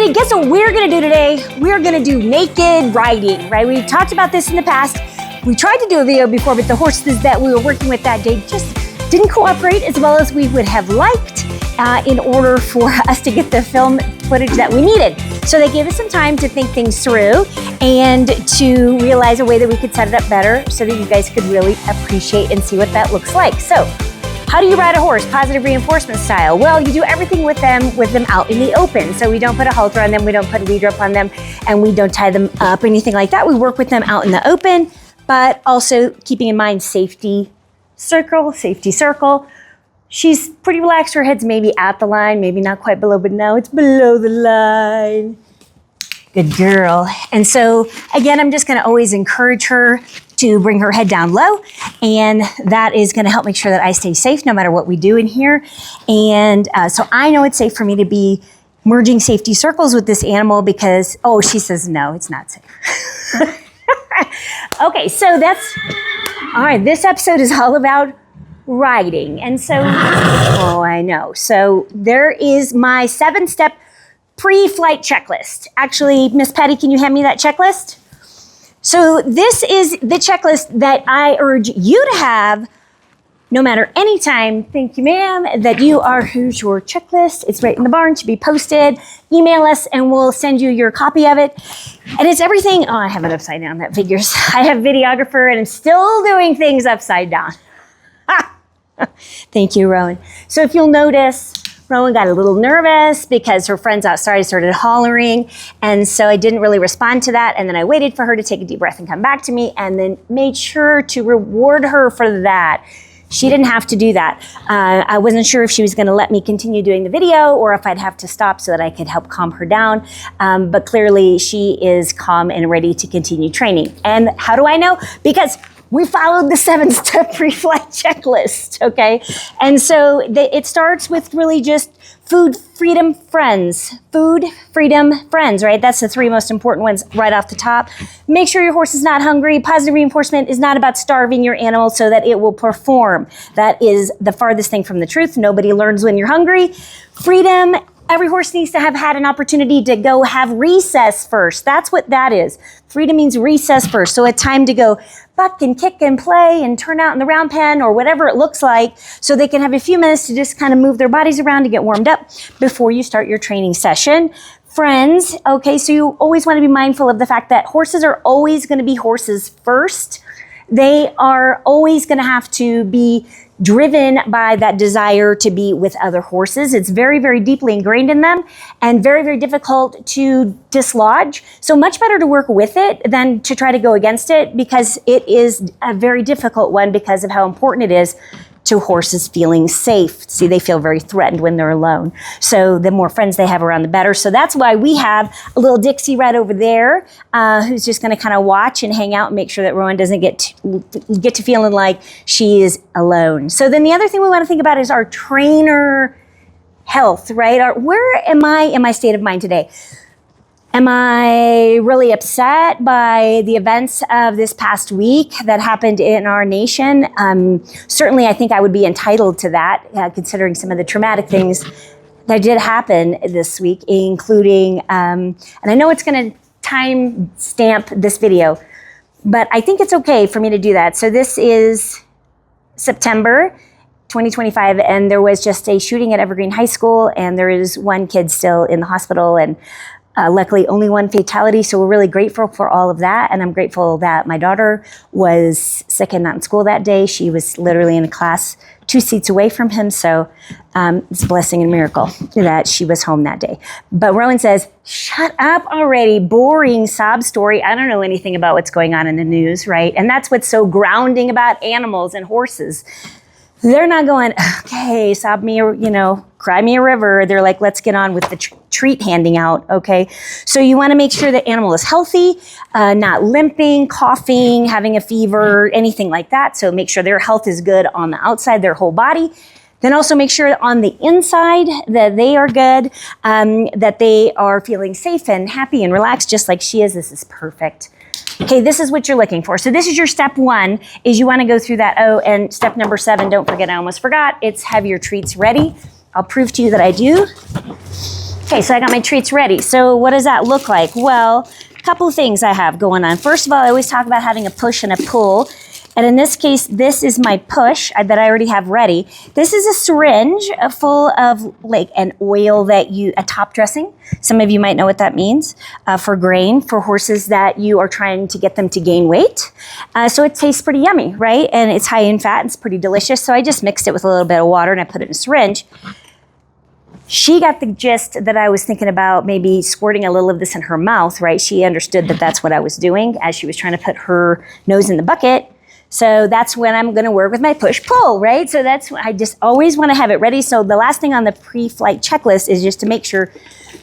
Hey, guess what we're gonna do today? We're gonna do naked riding, right? We talked about this in the past. We tried to do a video before, but the horses that we were working with that day just didn't cooperate as well as we would have liked in order for us to get the film footage that we needed. So they gave us some time to think things through and to realize a way that we could set it up better so that you guys could really appreciate and see what that looks like. So, how do you ride a horse? Positive reinforcement style. Well, you do everything with them out in the open. So we don't put a halter on them, we don't put a lead rope on them, and we don't tie them up or anything like that. We work with them out in the open, but also keeping in mind safety circle. She's pretty relaxed. Her head's maybe at the line, maybe not quite below, but now it's below the line. Good girl. And so again, I'm just gonna always encourage her to bring her head down low, and that is gonna help make sure that I stay safe no matter what we do in here. And so I know it's safe for me to be merging safety circles with this animal because, oh, she says no, it's not safe. Okay, so that's, all right, this episode is all about riding. And so, oh, I know. So there is my 7-step pre-flight checklist. Actually, Miss Patty, can you hand me that checklist? So this is the checklist that I urge you to have no matter any time. Thank you, ma'am, that you are, here's your checklist. It's right in the barn to be posted. Email us and we'll send you your copy of it. And it's everything, oh, I have it upside down, that figures. I have videographer and I'm still doing things upside down. Thank you, Rowan. So if you'll notice, Rowan got a little nervous because her friends outside started hollering. And so I didn't really respond to that. And then I waited for her to take a deep breath and come back to me and then made sure to reward her for that. She didn't have to do that. I wasn't sure if she was gonna let me continue doing the video or if I'd have to stop so that I could help calm her down. But clearly she is calm and ready to continue training. And how do I know? Because we followed the 7-step pre-flight checklist, okay? And so it starts with really just food, freedom, friends. Food, freedom, friends, right? That's the 3 most important ones right off the top. Make sure your horse is not hungry. Positive reinforcement is not about starving your animal so that it will perform. That is the farthest thing from the truth. Nobody learns when you're hungry. Freedom. Every horse needs to have had an opportunity to go have recess first. That's what that is. Freedom means recess first. So a time to go buck and kick and play and turn out in the round pen or whatever it looks like so they can have a few minutes to just kind of move their bodies around to get warmed up before you start your training session. Friends, okay, so you always want to be mindful of the fact that horses are always going to be horses first. They are always going to have to be driven by that desire to be with other horses. It's very, very deeply ingrained in them and very, very difficult to dislodge. So much better to work with it than to try to go against it because it is a very difficult one because of how important it is to horses feeling safe. See, they feel very threatened when they're alone. So the more friends they have around, the better. So that's why we have a little Dixie right over there who's just gonna kind of watch and hang out and make sure that Rowan doesn't get to feeling like she is alone. So then the other thing we wanna think about is our trainer health, right? Where am I in my state of mind today? Am I really upset by the events of this past week that happened in our nation? Certainly, I think I would be entitled to that, considering some of the traumatic things that did happen this week, including, and I know it's going to time stamp this video, but I think it's okay for me to do that. So this is September 2025, and there was just a shooting at Evergreen High School, and there is one kid still in the hospital, and luckily only one fatality, so we're really grateful for all of that. And I'm grateful that my daughter was sick and not in school that day. She was literally in a class 2 seats away from him, so it's a blessing and miracle that she was home that day. But Rowan says, shut up already, boring sob story. I don't know anything about what's going on in the news, right? And that's what's so grounding about animals and horses. They're not going, okay, sob me, cry me a river. They're like, let's get on with the treat handing out, okay? So you want to make sure the animal is healthy, not limping, coughing, having a fever, anything like that. So make sure their health is good on the outside, their whole body. Then also make sure on the inside that they are good, that they are feeling safe and happy and relaxed, just like she is. This is perfect. Okay, this is what you're looking for. So this is your step 1, is you want to go through that. Oh, and step number 7, don't forget, I almost forgot, it's have your treats ready. I'll prove to you that I do. Okay, so I got my treats ready. So what does that look like? Well, a couple of things I have going on. First of all, I always talk about having a push and a pull. And in this case, this is my push that I already have ready. This is a syringe full of like an oil a top dressing. Some of you might know what that means for grain, for horses that you are trying to get them to gain weight. So it tastes pretty yummy, right? And it's high in fat, and it's pretty delicious. So I just mixed it with a little bit of water and I put it in a syringe. She got the gist that I was thinking about maybe squirting a little of this in her mouth, right? She understood that that's what I was doing as she was trying to put her nose in the bucket. So that's when I'm going to work with my push-pull, right? So that's I just always want to have it ready. So the last thing on the pre-flight checklist is just to make sure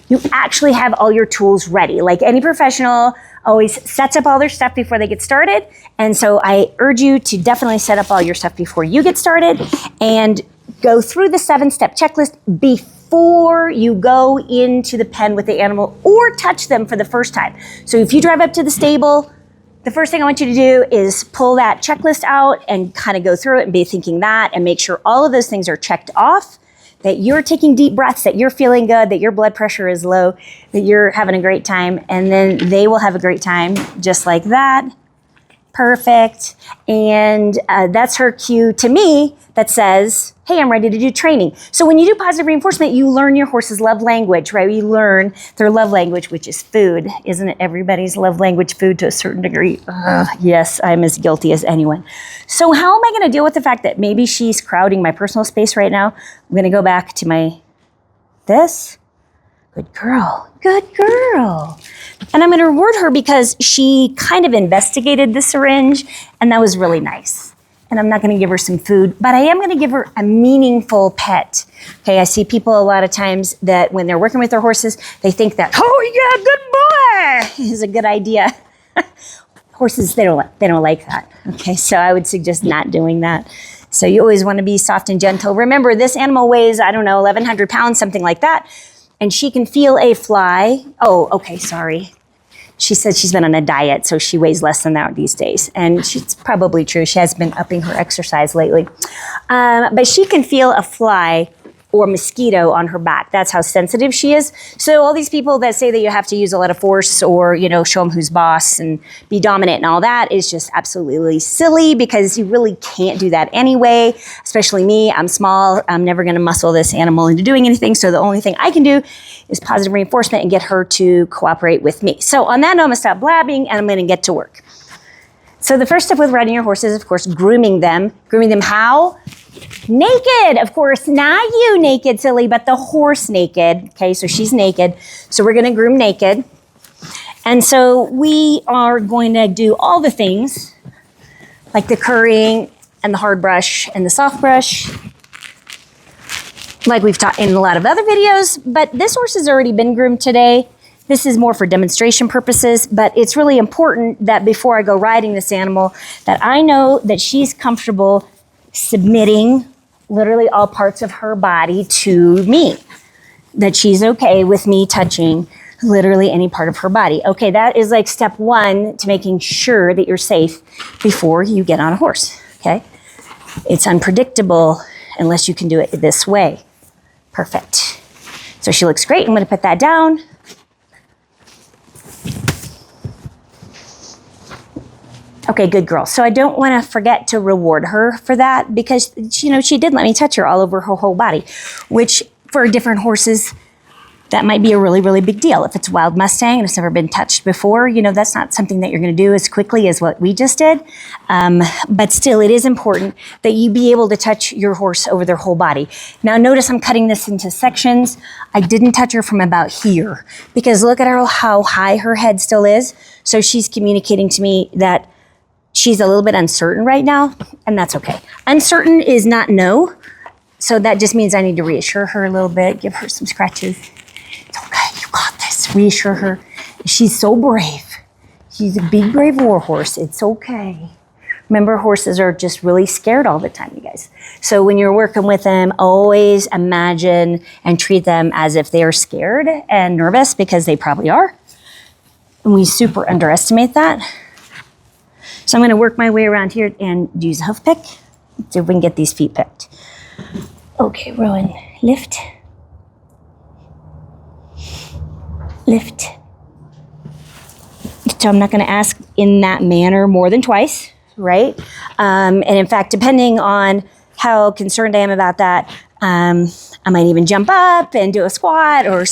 you actually have all your tools ready. Like any professional always sets up all their stuff before they get started. And so I urge you to definitely set up all your stuff before you get started and go through the 7-step checklist before you go into the pen with the animal or touch them for the first time. So if you drive up to the stable, the first thing I want you to do is pull that checklist out and kind of go through it and be thinking that and make sure all of those things are checked off, that you're taking deep breaths, that you're feeling good, that your blood pressure is low, that you're having a great time, and then they will have a great time just like that. Perfect. And that's her cue to me that says, hey, I'm ready to do training. So when you do positive reinforcement, you learn your horse's love language, right? You learn their love language, which is food. Isn't it everybody's love language, food to a certain degree? Yes, I'm as guilty as anyone. So how am I going to deal with the fact that maybe she's crowding my personal space right now? I'm going to go back to this. Good girl. Good girl. And I'm going to reward her because she kind of investigated the syringe, and that was really nice. And I'm not going to give her some food, but I am going to give her a meaningful pet. Okay, I see people a lot of times that when they're working with their horses, they think that, oh yeah, good boy, is a good idea. Horses, they don't like that. Okay, so I would suggest not doing that. So you always want to be soft and gentle. Remember, this animal weighs, 1,100 pounds, something like that. And she can feel a fly. Oh, okay, sorry. She said she's been on a diet, so she weighs less than that these days. And she's probably true. She has been upping her exercise lately. But she can feel a fly or mosquito on her back. That's how sensitive she is. So all these people that say that you have to use a lot of force or, show them who's boss and be dominant and all that is just absolutely silly because you really can't do that anyway, especially me. I'm small. I'm never going to muscle this animal into doing anything. So the only thing I can do is positive reinforcement and get her to cooperate with me. So on that note, I'm going to stop blabbing and I'm going to get to work. So the first step with riding your horses is, of course, grooming them. Grooming them how? Naked, of course, not you naked, silly, but the horse naked. Okay, so she's naked. So we're going to groom naked. And so we are going to do all the things like the currying and the hard brush and the soft brush, like we've taught in a lot of other videos. But this horse has already been groomed today. This is more for demonstration purposes, but it's really important that before I go riding this animal, that I know that she's comfortable submitting literally all parts of her body to me, that she's okay with me touching literally any part of her body. Okay, that is like step one to making sure that you're safe before you get on a horse, okay? It's unpredictable unless you can do it this way. Perfect. So she looks great. I'm gonna put that down. Okay, good girl. So I don't want to forget to reward her for that because, she did let me touch her all over her whole body, which for different horses, that might be a really, really big deal. If it's a wild Mustang and it's never been touched before, that's not something that you're going to do as quickly as what we just did. But still, it is important that you be able to touch your horse over their whole body. Now, notice I'm cutting this into sections. I didn't touch her from about here because look at her, how high her head still is. So she's communicating to me that she's a little bit uncertain right now, and that's okay. Uncertain is not no, so that just means I need to reassure her a little bit, give her some scratches. It's okay, you got this. Reassure her. She's so brave. She's a big, brave war horse. It's okay. Remember, horses are just really scared all the time, you guys. So when you're working with them, always imagine and treat them as if they are scared and nervous, because they probably are. And we super underestimate that. So I'm going to work my way around here and use a hoof pick. See if we can get these feet picked. Okay, Rowan, lift. lift. So I'm not going to ask in that manner more than twice, right? And in fact, depending on how concerned I am about that, I might even jump up and do a squat or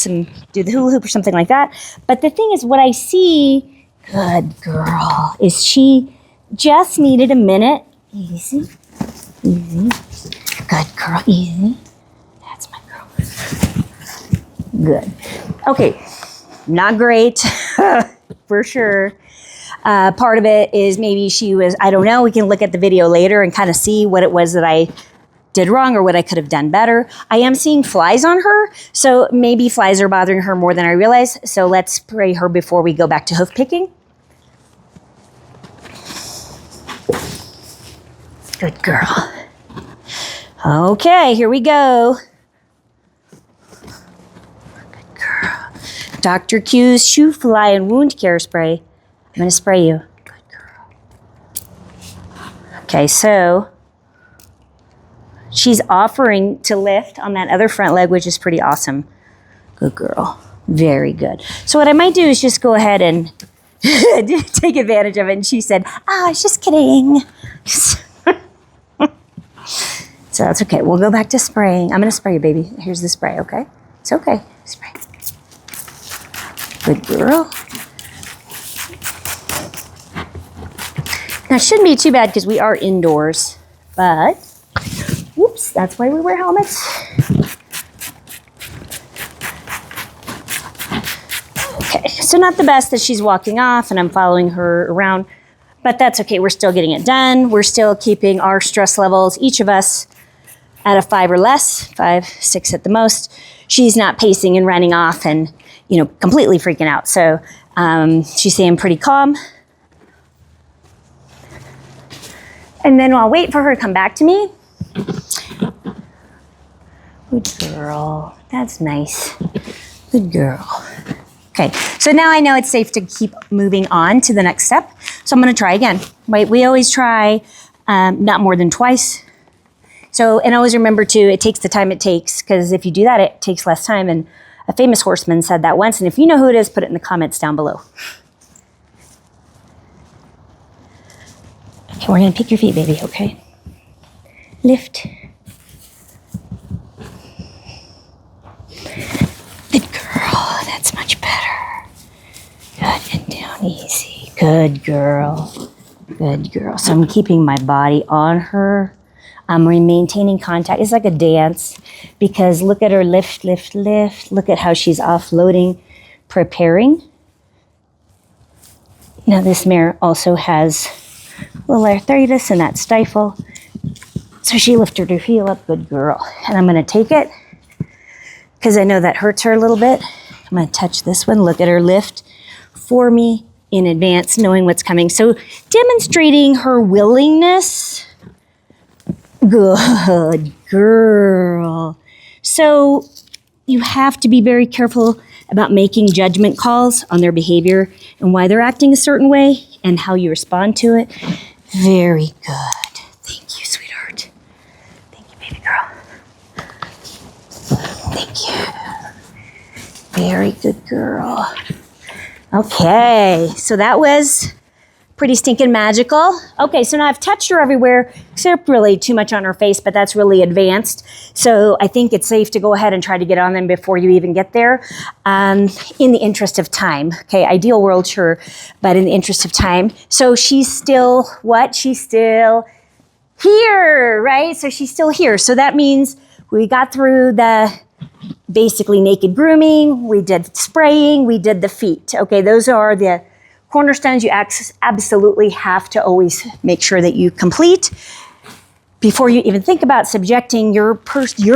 do the hula hoop or something like that. But the thing is, what I see, good girl, is she just needed a minute. Easy, easy. Good girl, easy. That's my girl. Good. Okay, not great, for sure. Part of it is maybe she was, I don't know, we can look at the video later and kind of see what it was that I did wrong or what I could have done better. I am seeing flies on her, so maybe flies are bothering her more than I realize. So let's spray her before we go back to hoof picking. Good girl. Okay, here we go. Good girl. Dr. Q's Shoe Fly and Wound Care Spray. I'm going to spray you. Good girl. Okay, so she's offering to lift on that other front leg, which is pretty awesome. Good girl. Very good. So what I might do is just go ahead and take advantage of it. And she said, I was just kidding. So that's okay. We'll go back to spraying. I'm going to spray you, baby. Here's the spray, okay? It's okay. Spray. Good girl. Now, it shouldn't be too bad because we are indoors, but whoops, that's why we wear helmets. Okay, so not the best that she's walking off and I'm following her around, but that's okay. We're still getting it done. We're still keeping our stress levels, each of us, at a 5 or less, 5, 6 at the most. She's not pacing and running off and, completely freaking out. So she's staying pretty calm. And then I'll wait for her to come back to me. Good girl. That's nice. Good girl. Okay, so now I know it's safe to keep moving on to the next step. So I'm going to try again. Right? We always try not more than twice. So, and always remember too, it takes the time it takes, because if you do that, it takes less time. And a famous horseman said that once. And if you know who it is, put it in the comments down below. Okay, we're going to pick your feet, baby, okay? Lift. Good girl. That's much better. Good, and down easy. Good girl. Good girl. So I'm keeping my body on her. I'm maintaining contact. It's like a dance because look at her lift, lift, lift. Look at how she's offloading, preparing. Now this mare also has a little arthritis and that stifle. So she lifted her heel up, good girl. And I'm gonna take it because I know that hurts her a little bit. I'm gonna touch this one, look at her lift for me in advance, knowing what's coming. So demonstrating her willingness. Good girl. So you have to be very careful about making judgment calls on their behavior and why they're acting a certain way and how you respond to it. Very good. Thank you, sweetheart. Thank you, baby girl. Thank you. Very good girl. Okay, so that was pretty stinking magical. Okay, so now I've touched her everywhere, except really too much on her face, but that's really advanced. So I think it's safe to go ahead and try to get on them before you even get there, in the interest of time. Okay, ideal world, sure, but in the interest of time. So she's still what? She's still here, right? So she's still here. So that means we got through the basically naked grooming, we did spraying, we did the feet. Okay, those are the cornerstones you absolutely have to always make sure that you complete before you even think about subjecting your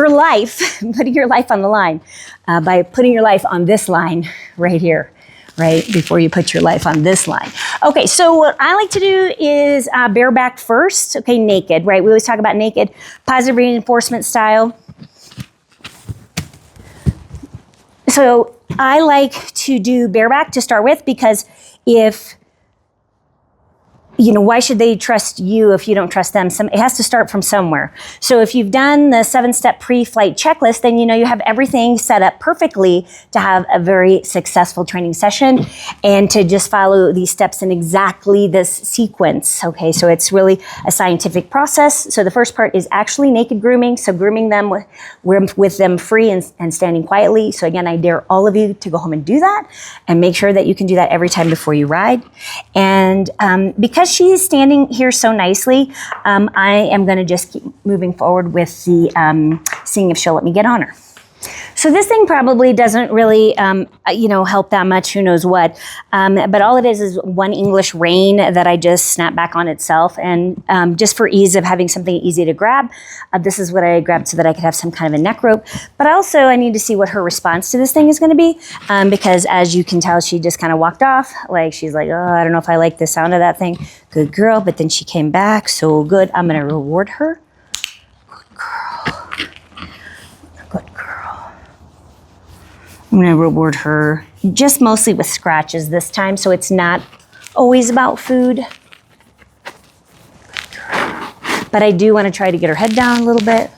life, putting your life on the line, by putting your life on this line right here, right? Before you put your life on this line. Okay, so what I like to do is bareback first, okay, naked, right? We always talk about naked, positive reinforcement style. So I like to do bareback to start with because if why should they trust you if you don't trust them? It has to start from somewhere. So if you've done the 7-step pre-flight checklist, then you have everything set up perfectly to have a very successful training session and to just follow these steps in exactly this sequence. Okay, so it's really a scientific process. So the first part is actually naked grooming. So grooming them with them free and standing quietly. So again, I dare all of you to go home and do that and make sure that you can do that every time before you ride. And because she's standing here so nicely, I am going to just keep moving forward with the seeing if she'll let me get on her. So this thing probably doesn't really, help that much, who knows what. But all it is one English rein that I just snap back on itself. And just for ease of having something easy to grab, this is what I grabbed so that I could have some kind of a neck rope. But also I need to see what her response to this thing is going to be. Because as you can tell, she just kind of walked off. Like she's like, oh, I don't know if I like the sound of that thing. Good girl. But then she came back. So good. I'm going to reward her. Good girl. Good girl. I'm going to reward her just mostly with scratches this time, so it's not always about food. But I do want to try to get her head down a little bit.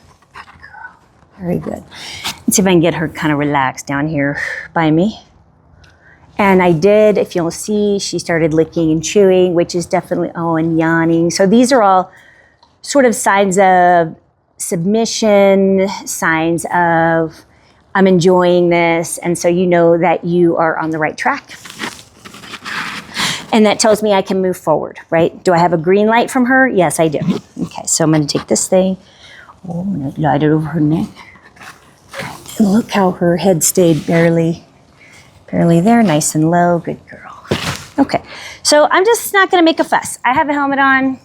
Very good. Let's see if I can get her kind of relaxed down here by me. And I did, if you'll see, she started licking and chewing, which is definitely, and yawning. So these are all sort of signs of submission, signs of I'm enjoying this, and so you know that you are on the right track. And that tells me I can move forward, right? Do I have a green light from her? Yes, I do. Okay, so I'm going to take this thing. Oh, I'm going to glide it over her neck. And look how her head stayed barely there, nice and low. Good girl. Okay, so I'm just not going to make a fuss. I have a helmet on.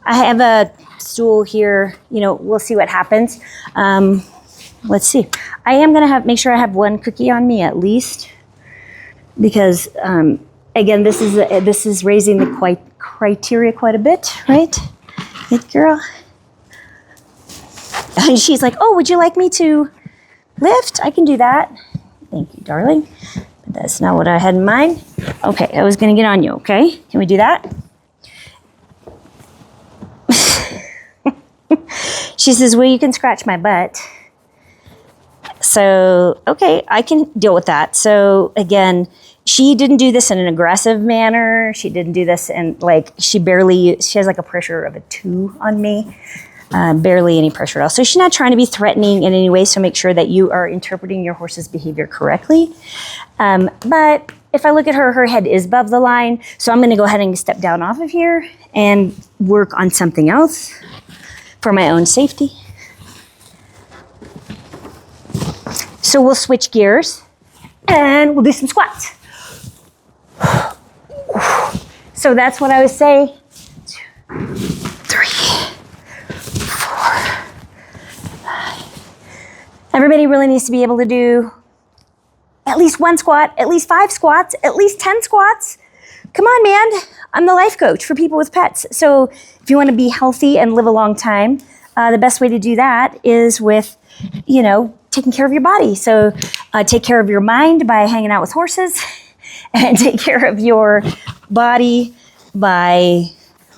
I have a stool here. We'll see what happens. Let's see. I am going to make sure I have one cookie on me at least, because again, this is raising the criteria quite a bit, right? Good girl. And she's like, "Oh, would you like me to lift? I can do that." Thank you, darling. But that's not what I had in mind. Okay, I was going to get on you. Okay, can we do that? She says, "Well, you can scratch my butt." So, okay, I can deal with that. So again, she didn't do this in an aggressive manner. She didn't do this in she has like a pressure of a 2 on me. Barely any pressure at all. So she's not trying to be threatening in any way. So make sure that you are interpreting your horse's behavior correctly. But if I look at her head is above the line. So I'm going to go ahead and step down off of here and work on something else for my own safety. So we'll switch gears and we'll do some squats. So that's what I would say. 2, 3, 4, 5. Everybody really needs to be able to do at least 1 squat, at least 5 squats, at least 10 squats. Come on, man. I'm the life coach for people with pets. So if you want to be healthy and live a long time, the best way to do that is with, taking care of your body. So take care of your mind by hanging out with horses, and take care of your body by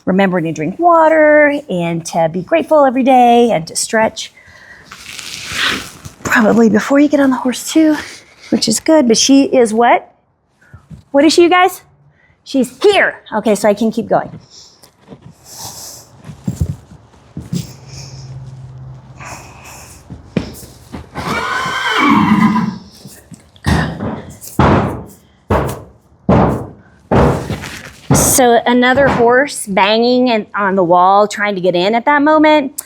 remembering to drink water and to be grateful every day and to stretch. Probably before you get on the horse too, which is good. But she is what? What is she, you guys? She's here. Okay, so I can keep going. So another horse banging on the wall, trying to get in at that moment,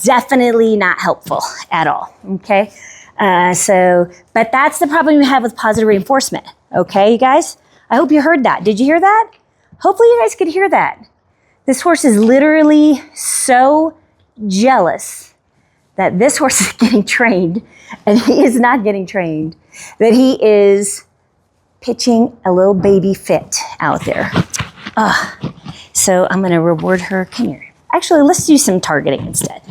definitely not helpful at all, okay? But that's the problem you have with positive reinforcement, okay, you guys? I hope you heard that. Did you hear that? Hopefully you guys could hear that. This horse is literally so jealous that this horse is getting trained and he is not getting trained, that he is pitching a little baby fit out there. So I'm going to reward her. Come here. Actually, let's do some targeting instead.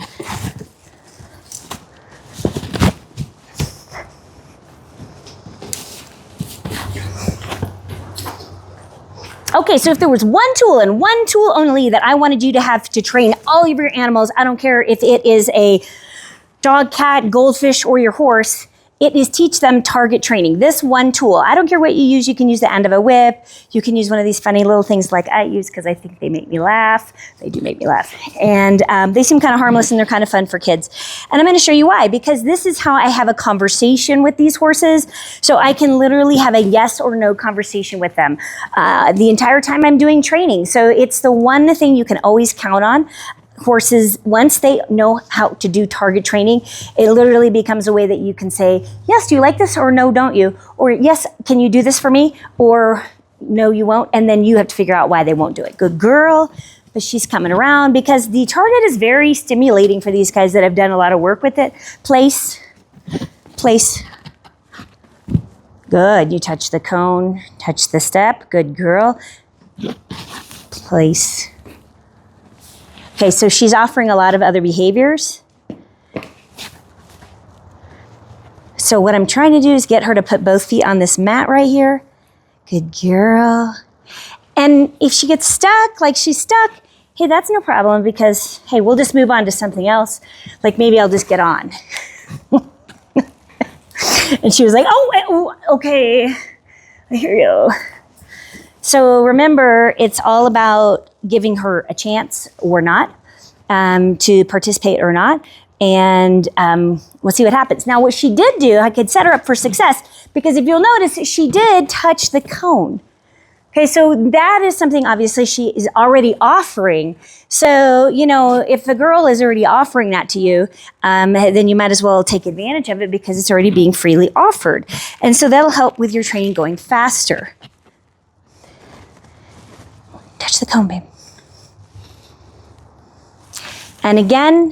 Okay, so if there was one tool and one tool only that I wanted you to have to train all of your animals, I don't care if it is a dog, cat, goldfish, or your horse, it is teach them target training. This one tool. I don't care what you use. You can use the end of a whip. You can use one of these funny little things like I use because I think they make me laugh. They do make me laugh. And they seem kind of harmless and they're kind of fun for kids. And I'm going to show you why, because this is how I have a conversation with these horses. So I can literally have a yes or no conversation with them the entire time I'm doing training. So it's the one thing you can always count on. Horses, once they know how to do target training, it literally becomes a way that you can say, yes, do you like this? Or no, don't you? Or yes, can you do this for me? Or no, you won't. And then you have to figure out why they won't do it. Good girl, but she's coming around because the target is very stimulating for these guys that have done a lot of work with it. Place. Good, you touch the cone, touch the step. Good girl. Place. Okay, so she's offering a lot of other behaviors. So what I'm trying to do is get her to put both feet on this mat right here. Good girl. And if she gets stuck, like she's stuck, hey, that's no problem because, hey, we'll just move on to something else. Like maybe I'll just get on. And she was like, oh, okay, I hear you. So remember, it's all about giving her a chance or not to participate or not. And we'll see what happens. Now, what she did do, I could set her up for success because if you'll notice, she did touch the cone. Okay, so that is something obviously she is already offering. So, you know, if a girl is already offering that to you, then you might as well take advantage of it because it's already being freely offered. And so that'll help with your training going faster. Touch the cone, babe. And again,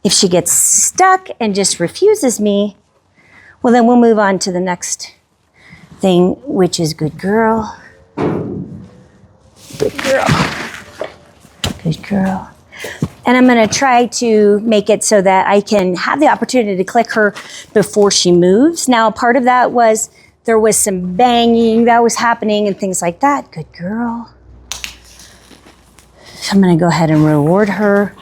if she gets stuck and just refuses me, well, then we'll move on to the next thing, which is good girl. Good girl. Good girl. And I'm going to try to make it so that I can have the opportunity to click her before she moves. Now, part of that was there was some banging that was happening and things like that. Good girl. So I'm going to go ahead and reward her.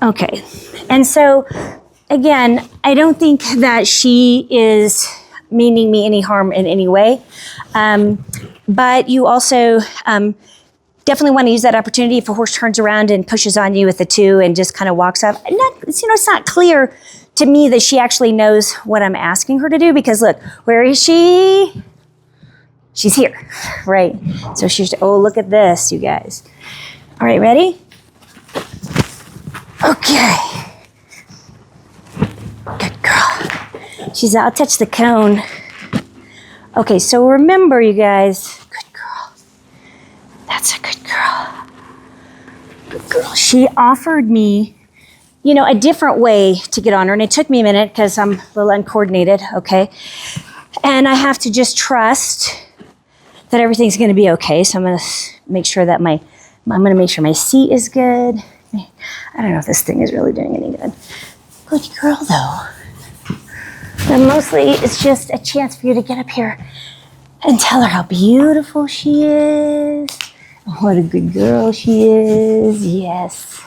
Okay. And so, again, I don't think that she is meaning me any harm in any way. But you also definitely want to use that opportunity if a horse turns around and pushes on you with the two and just kind of walks off. It's not clear to me that she actually knows what I'm asking her to do because look, where is she? She's here, right? So she's, oh, look at this, you guys. All right, ready? Okay. Good girl. She's out, touch the cone. Okay, so remember, you guys, good girl. That's a good girl. Good girl. She offered me, you know, a different way to get on her, and it took me a minute because I'm a little uncoordinated, okay? And I have to just trust that everything's going to be okay. So I'm going to make sure that I'm going to make sure my seat is good. I don't know if this thing is really doing any good. Good girl, though. And mostly it's just a chance for you to get up here and tell her how beautiful she is. What a good girl she is. Yes.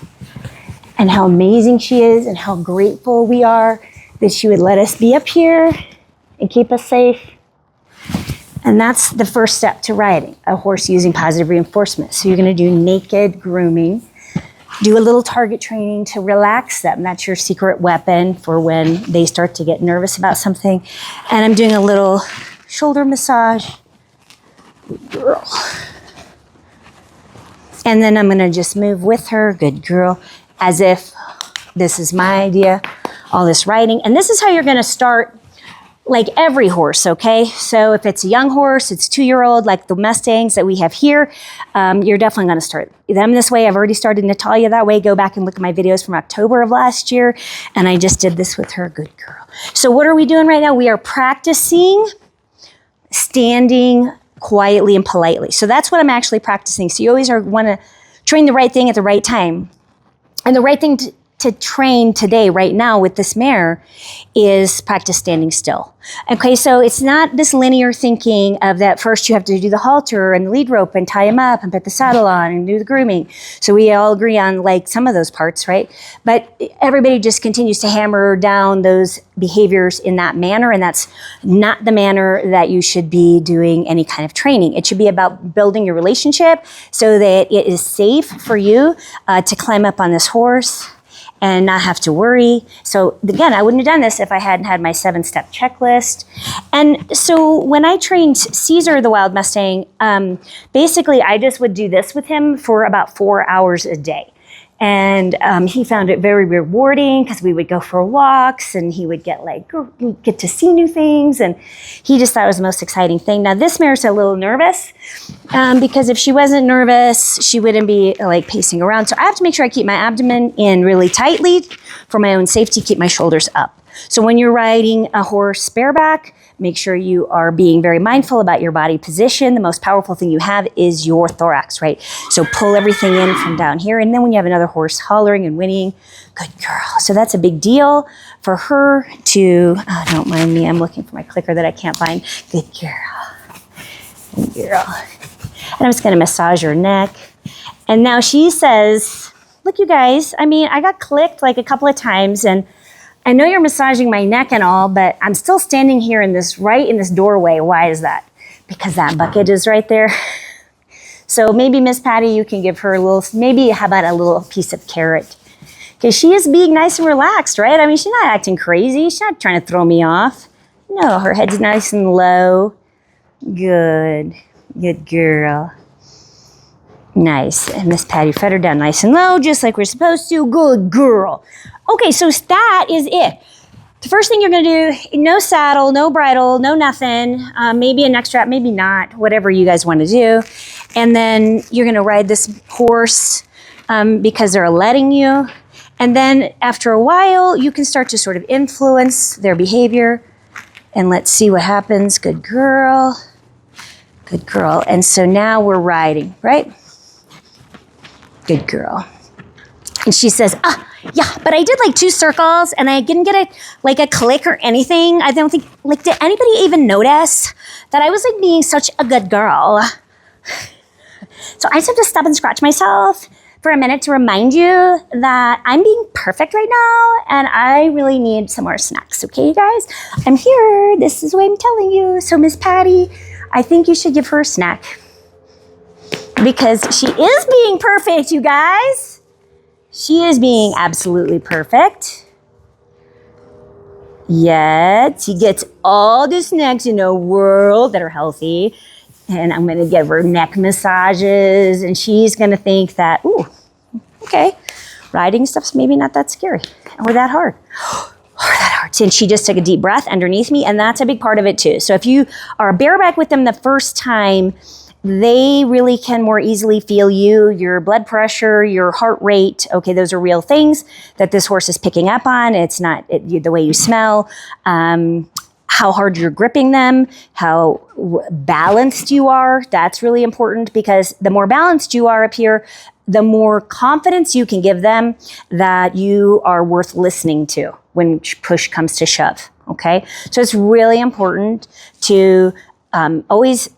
And how amazing she is and how grateful we are that she would let us be up here and keep us safe. And that's the first step to riding a horse using positive reinforcement. So you're going to do naked grooming, do a little target training to relax them. That's your secret weapon for when they start to get nervous about something. And I'm doing a little shoulder massage. Good girl. And then I'm going to just move with her, good girl, as if this is my idea, all this riding. And this is how you're going to start like every horse, okay? So if it's a young horse, it's 2-year-old, like the Mustangs that we have here, you're definitely gonna start them this way. I've already started Natalia that way. Go back and look at my videos from October of last year, and I just did this with her, good girl. So what are we doing right now? We are practicing standing quietly and politely. So that's what I'm actually practicing. So you always wanna train the right thing at the right time. And the right thing to train today, right now with this mare, is practice standing still. Okay, so it's not this linear thinking of that first you have to do the halter and the lead rope and tie him up and put the saddle on and do the grooming. So we all agree on like some of those parts, right? But everybody just continues to hammer down those behaviors in that manner, and that's not the manner that you should be doing any kind of training. It should be about building your relationship so that it is safe for you to climb up on this horse and not have to worry. So again, I wouldn't have done this if I hadn't had my 7-step checklist. And so when I trained Caesar, the wild Mustang, basically I just would do this with him for about 4 hours a day. And he found it very rewarding because we would go for walks and he would get to see new things. And he just thought it was the most exciting thing. Now this mare's a little nervous because if she wasn't nervous, she wouldn't be like pacing around. So I have to make sure I keep my abdomen in really tightly for my own safety, keep my shoulders up. So when you're riding a horse bareback, make sure you are being very mindful about your body position. The most powerful thing you have is your thorax, right? So pull everything in from down here. And then when you have another horse hollering and whinnying, good girl. So that's a big deal for her to, don't mind me, I'm looking for my clicker that I can't find. Good girl. Good girl. And I'm just gonna massage her neck. And now she says, look you guys, I mean, I got clicked like a couple of times and I know you're massaging my neck and all, but I'm still standing here in this doorway. Why is that? Because that bucket is right there. So maybe Miss Patty, you can give her how about a little piece of carrot? Because she is being nice and relaxed, right? I mean, she's not acting crazy. She's not trying to throw me off. No, her head's nice and low. Good girl. Nice. And Miss Patty, fed her down nice and low, just like we're supposed to. Good girl. Okay, so that is it. The first thing you're gonna do, no saddle, no bridle, no nothing, maybe a neck strap, maybe not, whatever you guys wanna do. And then you're gonna ride this horse because they're letting you. And then after a while, you can start to sort of influence their behavior. And let's see what happens. Good girl. Good girl. And so now we're riding, right? Good girl. And she says, yeah, but I did like 2 circles and I didn't get a click or anything. I don't think, did anybody even notice that I was being such a good girl? So I just have to stop and scratch myself for a minute to remind you that I'm being perfect right now and I really need some more snacks, okay, you guys? I'm here, this is what I'm telling you. So Miss Patty, I think you should give her a snack because she is being perfect, you guys. She is being absolutely perfect. Yet she gets all the snacks in the world that are healthy. And I'm gonna give her neck massages and she's gonna think that, ooh, okay, riding stuff's maybe not that scary or that hard. Or that hard. And she just took a deep breath underneath me, and that's a big part of it too. So if you are bareback with them the first time, they really can more easily feel you, your blood pressure, your heart rate. Okay, those are real things that this horse is picking up on. It's not the way you smell, how hard you're gripping them, how balanced you are. That's really important because the more balanced you are up here, the more confidence you can give them that you are worth listening to when push comes to shove, okay? So it's really important to always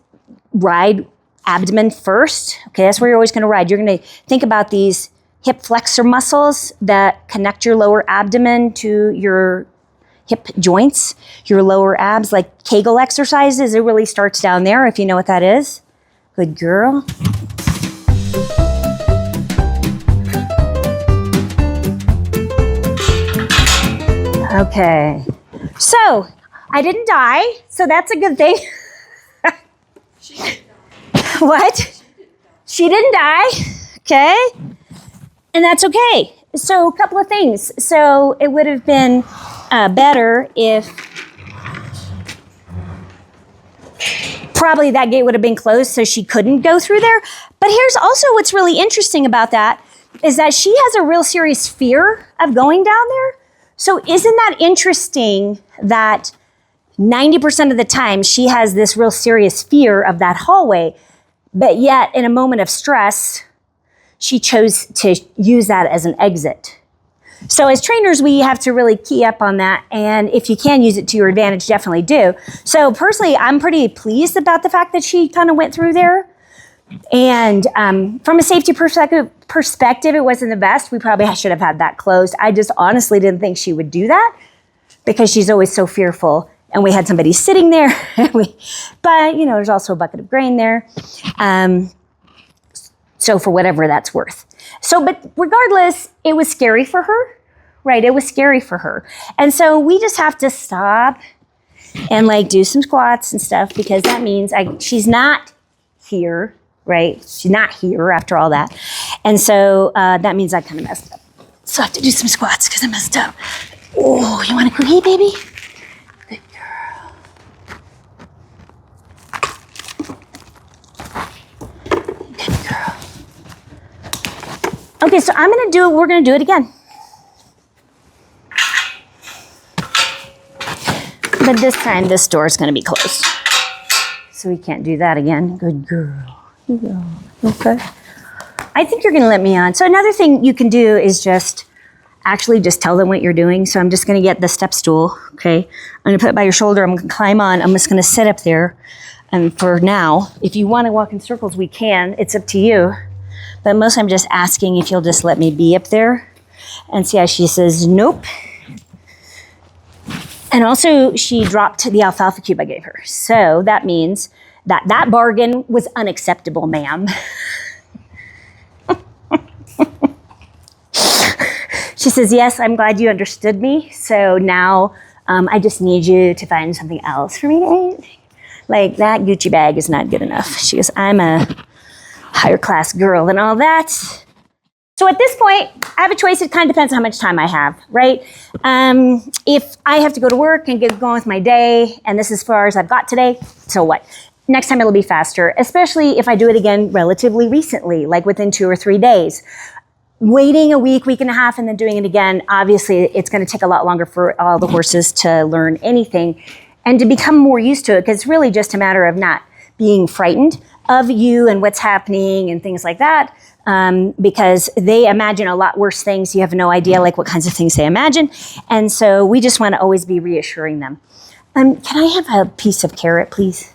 ride abdomen first. Okay, that's where you're always gonna ride. You're gonna think about these hip flexor muscles that connect your lower abdomen to your hip joints, your lower abs, like Kegel exercises. It really starts down there, if you know what that is. Good girl. Okay, so I didn't die, so that's a good thing. What? She didn't die, okay? And that's okay. So a couple of things. So it would have been better if probably that gate would have been closed so she couldn't go through there. But here's also what's really interesting about that is that she has a real serious fear of going down there. So isn't that interesting that 90% of the time she has this real serious fear of that hallway, but yet in a moment of stress, she chose to use that as an exit. So as trainers, we have to really key up on that. And if you can use it to your advantage, definitely do. So personally, I'm pretty pleased about the fact that she kind of went through there. And from a safety perspective, it wasn't the best. We probably should have had that closed. I just honestly didn't think she would do that because she's always so fearful. And we had somebody sitting there. But, you know, there's also a bucket of grain there. So for whatever that's worth. So, but regardless, it was scary for her, right? It was scary for her. And so we just have to stop and like do some squats and stuff because that means she's not here, right? She's not here after all that. And so that means I kind of messed up. So I have to do some squats because I messed up. Oh, you want a cookie, baby? Good girl. Good girl. Okay, so we're gonna do it again. But this time, this door is gonna be closed. So we can't do that again. Good girl. Good girl. Okay. I think you're gonna let me on. So another thing you can do is just tell them what you're doing. So I'm just gonna get the step stool, okay? I'm gonna put it by your shoulder, I'm gonna climb on, I'm just gonna sit up there. And for now, if you wanna walk in circles, we can, it's up to you. But mostly I'm just asking if you'll just let me be up there and see how she says nope. And also she dropped the alfalfa cube I gave her. So that means that bargain was unacceptable, ma'am. She says, yes, I'm glad you understood me. So now I just need you to find something else for me to eat. Like that Gucci bag is not good enough. She goes, I'm a higher class girl and all that. So at this point, I have a choice. It kind of depends on how much time I have, right? If I have to go to work and get going with my day, and this is as far as I've got today, so what? Next time it'll be faster, especially if I do it again relatively recently, like within 2 or 3 days. Waiting a week and a half, and then doing it again, obviously it's going to take a lot longer for all the horses to learn anything and to become more used to it, because it's really just a matter of not being frightened of you and what's happening and things like that, because they imagine a lot worse things. You have no idea like what kinds of things they imagine. And so we just want to always be reassuring them. Can I have a piece of carrot, please?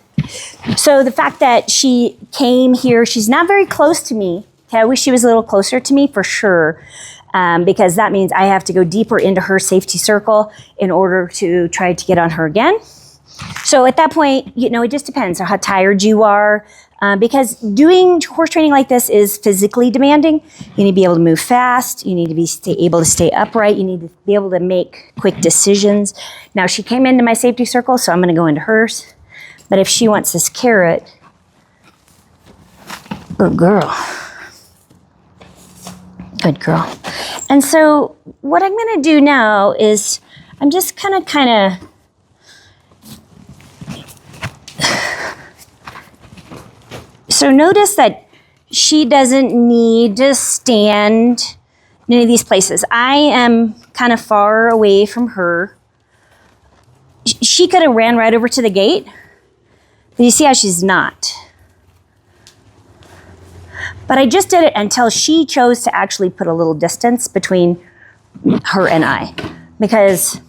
So the fact that she came here, she's not very close to me. Okay, I wish she was a little closer to me for sure, because that means I have to go deeper into her safety circle in order to try to get on her again. So at that point, you know, it just depends on how tired you are, because doing horse training like this is physically demanding. You need to be able to move fast. You need to be able to stay upright. You need to be able to make quick decisions. Now, she came into my safety circle, so I'm going to go into hers. But if she wants this carrot, good girl. Good girl. And so what I'm going to do now is I'm just kind of so notice that she doesn't need to stand in any of these places. I am kind of far away from her. She could have ran right over to the gate, but you see how she's not. But I just did it until she chose to actually put a little distance between her and I. Because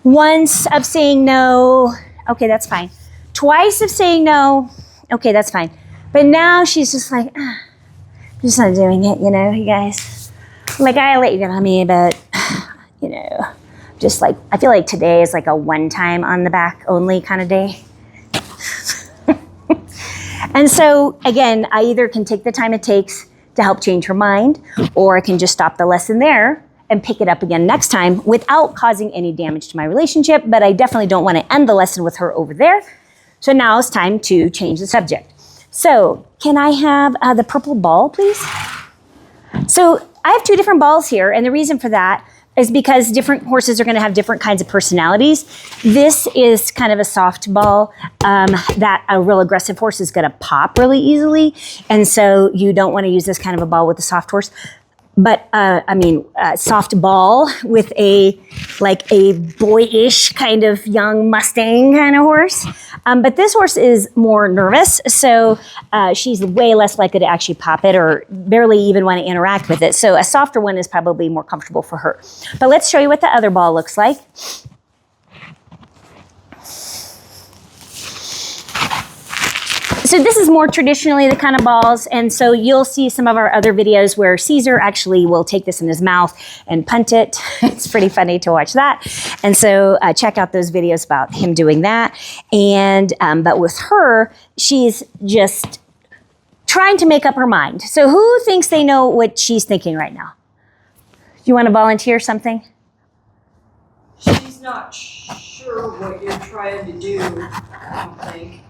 once of saying no, okay, that's fine. Twice of saying no, okay, that's fine. But now she's just like, I'm just not doing it, you know, you guys. Like, I let you get on me, but, you know, just like, I feel like today is like a one time on the back only kind of day. And so, again, I either can take the time it takes to help change her mind, or I can just stop the lesson there and pick it up again next time without causing any damage to my relationship. But I definitely don't want to end the lesson with her over there. So now it's time to change the subject. So can I have the purple ball, please? So I have 2 different balls here, and the reason for that is because different horses are going to have different kinds of personalities. This is kind of a soft ball that a real aggressive horse is going to pop really easily, and so you don't want to use this kind of a ball with a soft horse. soft ball with a boyish kind of young Mustang kind of horse. But this horse is more nervous, so she's way less likely to actually pop it or barely even want to interact with it. So a softer one is probably more comfortable for her. But let's show you what the other ball looks like. So this is more traditionally the kind of balls, and so you'll see some of our other videos where Caesar actually will take this in his mouth and punt it. It's pretty funny to watch that. And so check out those videos about him doing that. And but with her, she's just trying to make up her mind. So who thinks they know what she's thinking right now? Do you want to volunteer something? She's not sure what you're trying to do, I don't think.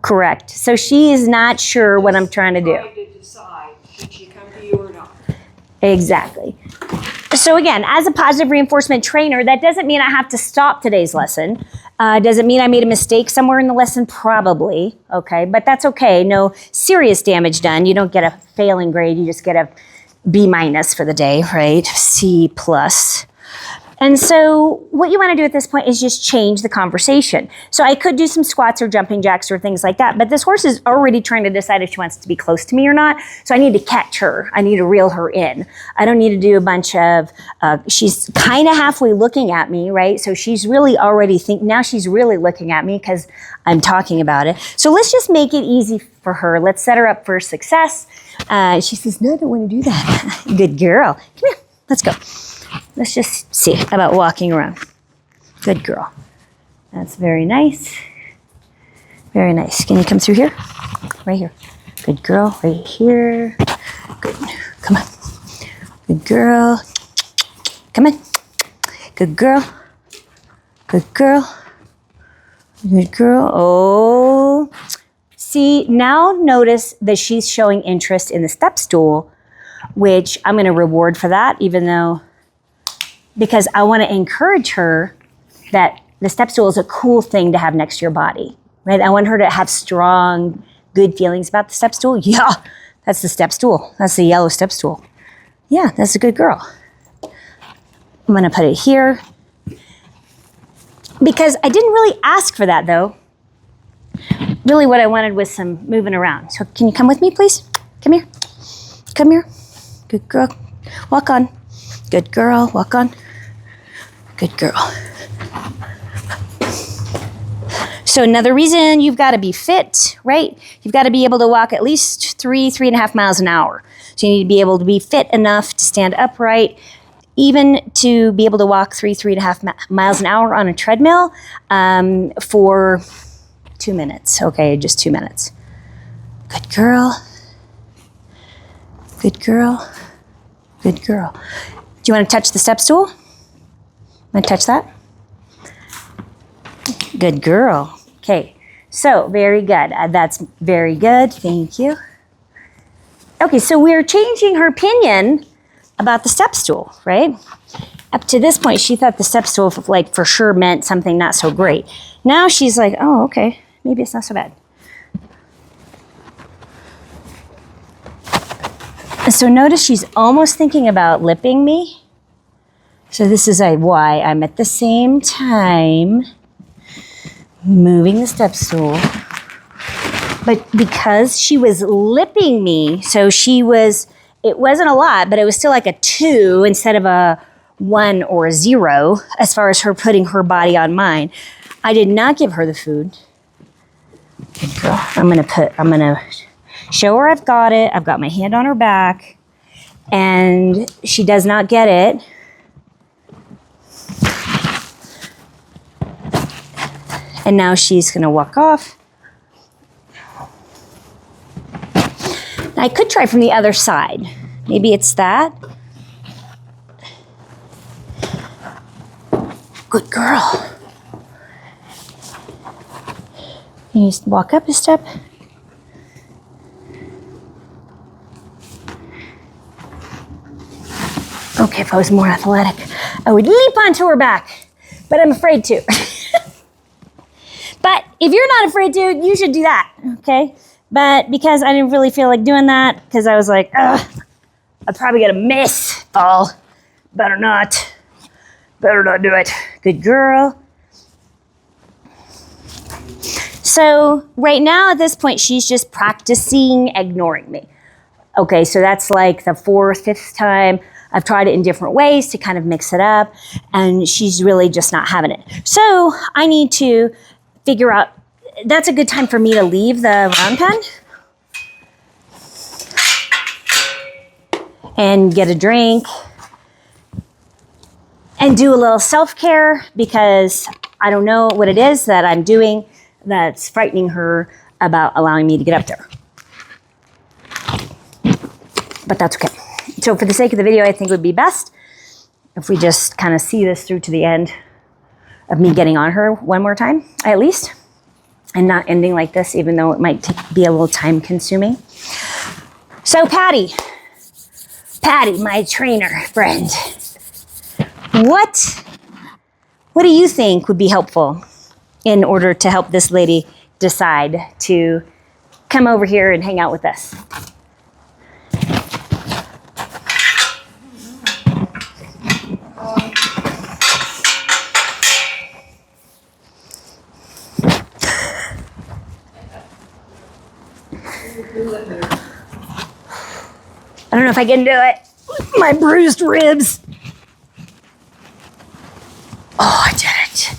Correct. So she is not sure what I'm trying to do. Trying to decide, should she come to you or not? Exactly. So again, as a positive reinforcement trainer, that doesn't mean I have to stop today's lesson. Does it mean I made a mistake somewhere in the lesson? Probably. Okay, but that's okay. No serious damage done. You don't get a failing grade. You just get a B- for the day, right? C+. And so what you want to do at this point is just change the conversation. So I could do some squats or jumping jacks or things like that, but this horse is already trying to decide if she wants to be close to me or not. So I need to catch her. I need to reel her in. I don't need to do a bunch of, she's kind of halfway looking at me, right? So she's really already now she's really looking at me because I'm talking about it. So let's just make it easy for her. Let's set her up for success. She says, no, I don't want to do that. Good girl. Come here. Let's go. Let's just see about walking around. Good girl. That's very nice. Very nice. Can you come through here? Right here. Good girl. Right here. Good. Come on. Good girl. Come on. Good girl. Good girl. Good girl. Oh. See, now notice that she's showing interest in the step stool, which I'm going to reward for that, even though, because I want to encourage her that the step stool is a cool thing to have next to your body, right? I want her to have strong, good feelings about the step stool. Yeah, that's the step stool. That's the yellow step stool. Yeah, that's a good girl. I'm going to put it here because I didn't really ask for that though. Really what I wanted was some moving around. So can you come with me, please? Come here. Come here. Good girl. Walk on. Good girl. Walk on. Good girl. So another reason you've got to be fit, right? You've got to be able to walk at least 3.5 miles an hour. So you need to be able to be fit enough to stand upright, even to be able to walk 3.5 miles an hour on a treadmill for 2 minutes. Okay, just 2 minutes. Good girl. Good girl. Good girl. Do you want to touch the step stool? Want to touch that? Good girl. Okay, so very good. That's very good. Thank you. Okay, so we're changing her opinion about the step stool, right? Up to this point, she thought the step stool like for sure meant something not so great. Now she's like, oh, okay, maybe it's not so bad. So notice she's almost thinking about lipping me. So this is why I'm at the same time moving the step stool. But because she was lipping me, so it wasn't a lot, but it was still like a 2 instead of a 1 or a 0 as far as her putting her body on mine. I did not give her the food. Good girl. I'm gonna show her I've got it. I've got my hand on her back. And she does not get it. And now she's going to walk off. I could try from the other side. Maybe it's that. Good girl. Can you walk up a step? Okay, if I was more athletic, I would leap onto her back, but I'm afraid to. But if you're not afraid to, you should do that, okay? But because I didn't really feel like doing that, because I was like, ugh, I'm probably gonna miss, fall. Better not do it. Good girl. So right now at this point, she's just practicing ignoring me. Okay, so that's like the 4th, 5th time. I've tried it in different ways to kind of mix it up, and she's really just not having it. So I need to figure out, that's a good time for me to leave the round pen and get a drink and do a little self-care, because I don't know what it is that I'm doing that's frightening her about allowing me to get up there. But that's okay. So for the sake of the video, I think it would be best if we just kind of see this through to the end of me getting on her one more time, at least, and not ending like this, even though it might be a little time consuming. So Patty, my trainer friend, what do you think would be helpful in order to help this lady decide to come over here and hang out with us? I don't know if I can do it. My bruised ribs. Oh, I did it.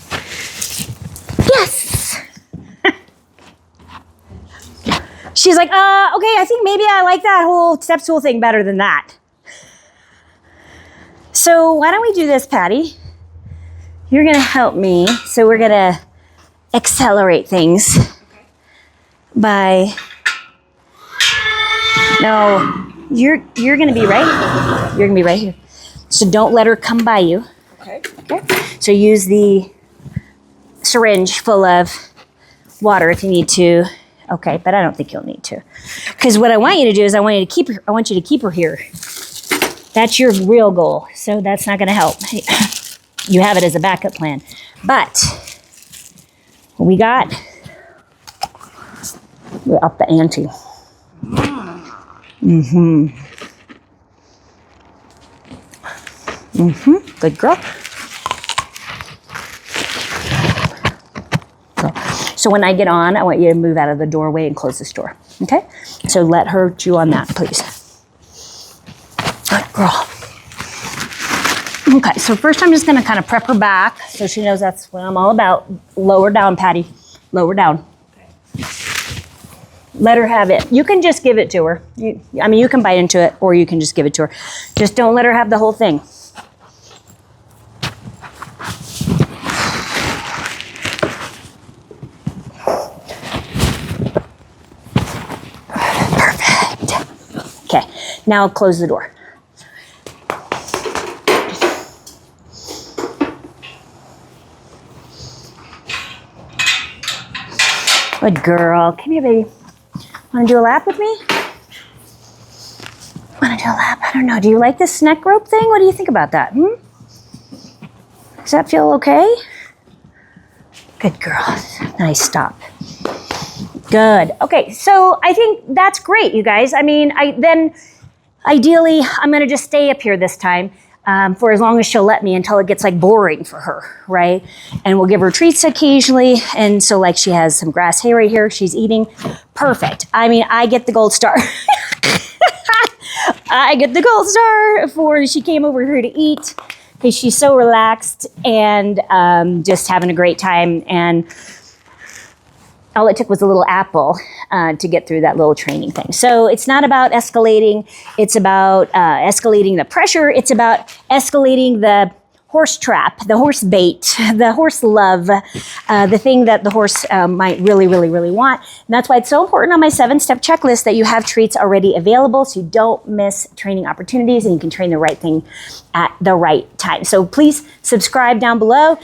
Yes. She's like, okay, I think maybe I like that whole step stool thing better than that. So why don't we do this, Patty? You're gonna help me. So we're gonna accelerate things by, no, you're gonna be right. You're gonna be right here. So don't let her come by you. Okay. Okay. So use the syringe full of water if you need to. Okay, but I don't think you'll need to. Because what I want you to do is I want you to keep her here. That's your real goal. So that's not gonna help. You have it as a backup plan. But we we're up the ante. Good girl. So when I get on, I want you to move out of the doorway and close this door. Okay? So let her chew on that, please. Good girl. Okay, so first I'm just gonna kind of prep her back so she knows that's what I'm all about. Lower down, Patty. Lower down. Let her have it. You can just give it to her. You can bite into it, or you can just give it to her. Just don't let her have the whole thing. Perfect. Okay, now I'll close the door. Good girl. Come here, baby. Want to do a lap with me? Want to do a lap? I don't know. Do you like this neck rope thing? What do you think about that? Does that feel okay? Good girl. Nice stop. Good. Okay, so I think that's great, you guys. I mean, ideally, I'm going to just stay up here this time for as long as she'll let me, until it gets like boring for her, right? And we'll give her treats occasionally. And so like she has some grass hay right here she's eating. Perfect. I mean, I get the gold star. I get the gold star for she came over here to eat, because she's so relaxed and just having a great time. And all it took was a little apple to get through that little training thing. So it's not about escalating. It's about escalating the pressure. It's about escalating the horse trap, the horse bait, the horse love, the thing that the horse might really, really, really want. And that's why it's so important on my 7-step checklist that you have treats already available so you don't miss training opportunities and you can train the right thing at the right time. So please subscribe down below,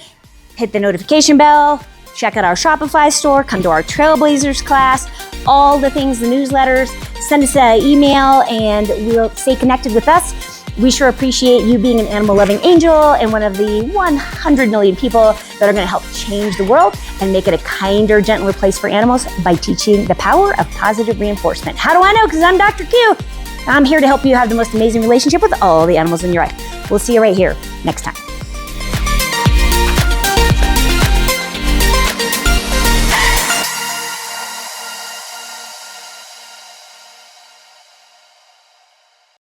hit the notification bell, check out our Shopify store, come to our Trailblazers class, all the things, the newsletters, send us an email and we'll stay connected with us. We sure appreciate you being an animal-loving angel and one of the 100 million people that are gonna help change the world and make it a kinder, gentler place for animals by teaching the power of positive reinforcement. How do I know? Because I'm Dr. Q. I'm here to help you have the most amazing relationship with all the animals in your life. We'll see you right here next time.